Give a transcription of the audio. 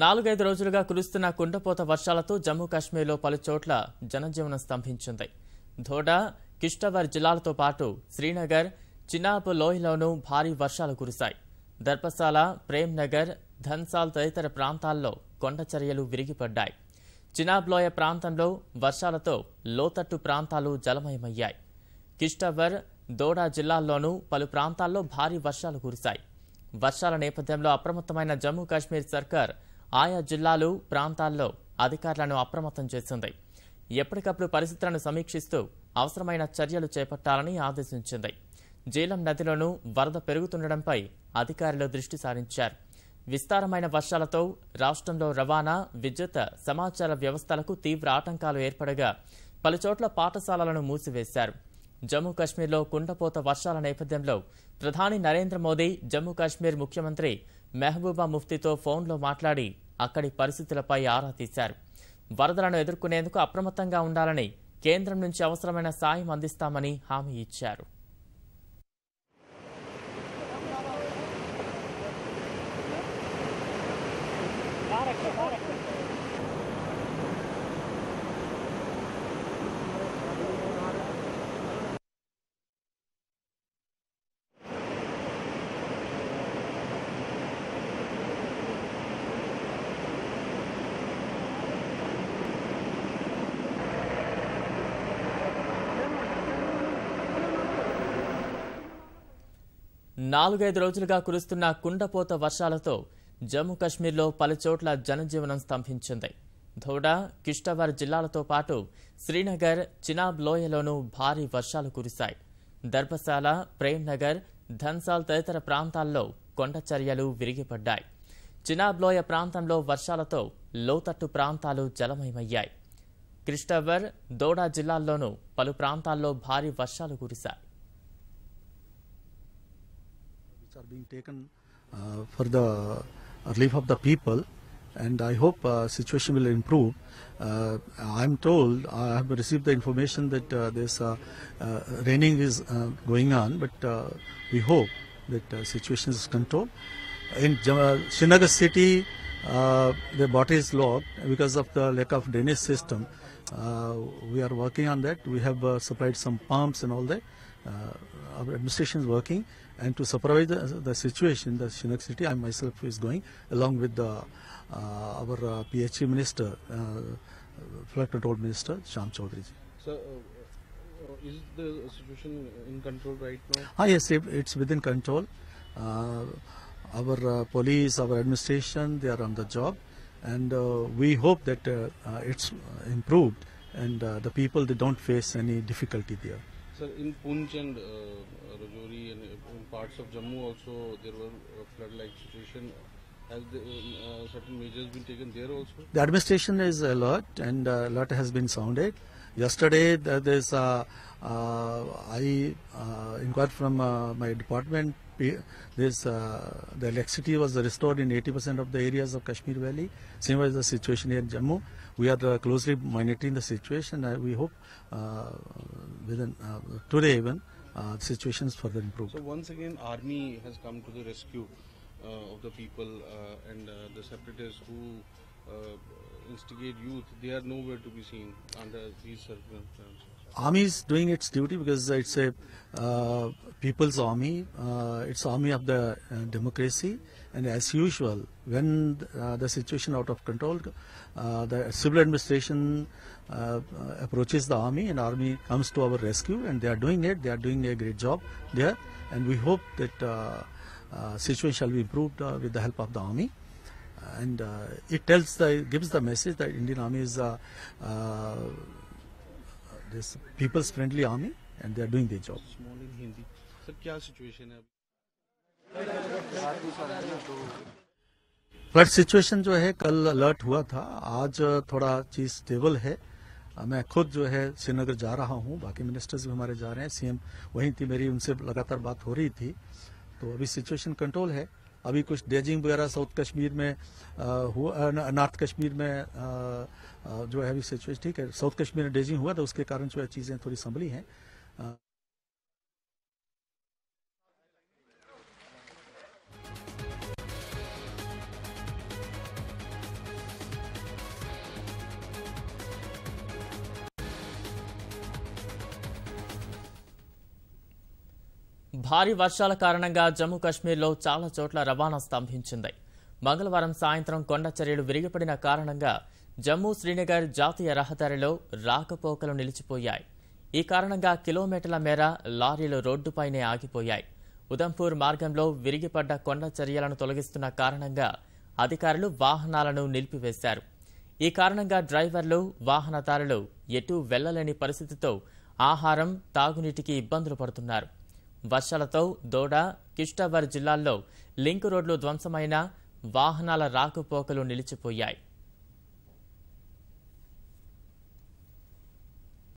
4-5 రోజులుగా కురుస్తున్న కుండపోత వర్షాలతో జమ్మూ కాశ్మీర్లో పలు చోట్ల జనజీవనం స్తంభించింది. ధోడా, కిష్తవర్ జిల్లాలతో పాటు శ్రీనగర్, చినాబ్ లోయలోనూ భారీ వర్షాలు కురిశాయి. దర్పసాల, ప్రేమ్ నగర్, ధన్సాల్ తదితర ప్రాంతాల్లో కొండచర్యలు విరిగిపడ్డాయి. చినాబ్ లోయ ప్రాంతంలో వర్షాలతో లోతట్టు ప్రాంతాలు జలమయమయ్యాయి. కిష్తవర్, దోడా జిల్లాల్లోనూ పలు ప్రాంతాల్లో భారీ వర్షాలు కురిశాయి. వర్షాల నేపథ్యంలో అప్రమత్తమైన జమ్మూ కాశ్మీర్ సర్కార్ ఆయా జిల్లాలు, ప్రాంతాల్లో అధికారులను అప్రమత్తం చేసింది. ఎప్పటికప్పుడు పరిస్థితులను సమీక్షిస్తూ అవసరమైన చర్యలు చేపట్టాలని ఆదేశించింది. జీలం నదిలోనూ వరద పెరుగుతుండటంపై అధికారులు దృష్టి సారించారు. విస్తారమైన వర్షాలతో రాష్ట్రంలో రవాణా, విద్యుత్, సమాచార వ్యవస్థలకు తీవ్ర ఆటంకాలు ఏర్పడగా పలుచోట్ల పాఠశాలలను మూసివేశారు. జమ్మూ కాశ్మీర్లో కుండపోత వర్షాల నేపథ్యంలో ప్రధాని నరేంద్ర మోదీ జమ్మూ కాశ్మీర్ ముఖ్యమంత్రి మెహబూబా ముఫ్తీతో ఫోన్లో మాట్లాడి అక్కడి పరిస్థితులపై ఆరా తీశారు. వరదలను ఎదుర్కొనేందుకు అప్రమత్తంగా ఉండాలని, కేంద్రం నుంచి అవసరమైన సాయం అందిస్తామని హామీ ఇచ్చారు. నాలుగైదు రోజులుగా కురుస్తున్న కుండపోత వర్షాలతో జమ్మూ కాశ్మీర్లో పలుచోట్ల జనజీవనం స్తంభించింది. ధోడా, కిష్తవర్ జిల్లాలతో పాటు శ్రీనగర్, చినాబ్ లోయలోనూ భారీ వర్షాలు కురిశాయి. దర్పసాల, ప్రేమ్ నగర్, ధన్సాల్ తదితర ప్రాంతాల్లో కొండచర్యలు విరిగిపడ్డాయి. చినాబ్ లోయ ప్రాంతంలో వర్షాలతో లోతట్టు ప్రాంతాలు జలమయమయ్యాయి. కిష్తవర్, దోడా జిల్లాల్లోనూ పలు ప్రాంతాల్లో భారీ వర్షాలు కురిశాయి. Are being taken for the relief of the people, and I hope situation will improve. I'm told, I have received the information that this raining is going on, but we hope that situation is controlled. In Srinagar city, the water is locked because of the lack of drainage system. We are working on that. We have supplied some pumps and all that. Our administration is working, and to supervise the situation, the Srinagar city, I myself is going along with our PHE minister, flood control minister, Sham Chaudhary. So, is the situation in control right now? Yes, it's within control. Our police, our administration, they are on the job, and we hope that it's improved, and the people, they don't face any difficulty there. Sir, in Poonch and Rajouri and in parts of Jammu also there were flood-like situation. Has certain measures been taken there also? The administration is alert, and alert has been sounded. Yesterday, there's I inquired from my department. The electricity was restored in 80% of the areas of Kashmir Valley. Same as the situation here in Jammu. We are closely monitoring the situation. We hope within today even the situation is further improved. So once again, army has come to the rescue of the people, and the separatists who instigate youth, they are nowhere to be seen under these circumstances. Army is doing its duty because it's a people's army. It's army of the democracy, and as usual, when the situation out of control, the civil administration approaches the army, and army comes to our rescue, and they are doing it. They are doing a great job there, and we hope that situation shall be improved with the help of the army. And it gives the message that Indian Army is this people's friendly army, and they are doing their job. Small in Hindi. Sir, क्या situation है? Flood situation जो है कल alert हुआ था, आज थोड़ा चीज स्टेबल है. मैं खुद जो है श्रीनगर जा रहा हूँ, बाकी मिनिस्टर्स भी हमारे जा रहे हैं. सीएम वहीं थी, मेरी उनसे लगातार बात हो रही थी, तो अभी सिचुएशन कंट्रोल है. अभी कुछ ड्रेजिंग वगैरह साउथ कश्मीर में हुआ, नॉर्थ कश्मीर में जो है अभी सिचुएशन ठीक है. साउथ कश्मीर में ड्रेजिंग हुआ था, उसके कारण जो है चीजें थोड़ी संभली हैं. భారీ వర్షాల కారణంగా జమ్మూ కాశ్మీర్లో చాలా చోట్ల రవాణా స్తంభించింది. మంగళవారం సాయంత్రం కొండ చర్యలు విరిగిపడిన కారణంగా జమ్మూ శ్రీనగర్ జాతీయ రహదారిలో రాకపోకలు నిలిచిపోయాయి. ఈ కారణంగా కిలోమీటర్ల మేర లారీలు రోడ్డుపైనే ఆగిపోయాయి. ఉదంపూర్ మార్గంలో విరిగిపడ్డ కొండ చర్యలను తొలగిస్తున్న కారణంగా అధికారులు వాహనాలను నిలిపివేశారు. ఈ కారణంగా డ్రైవర్లు, వాహనదారులు ఎటూ వెళ్లలేని పరిస్థితితో ఆహారం, తాగునీటికి ఇబ్బందులు పడుతున్నారు. వర్షాలతో దోడా, కిష్తవార్ జిల్లాల్లో లింక్ రోడ్లు ధ్వంసమైన వాహనాల రాకపోకలు నిలిచిపోయాయి.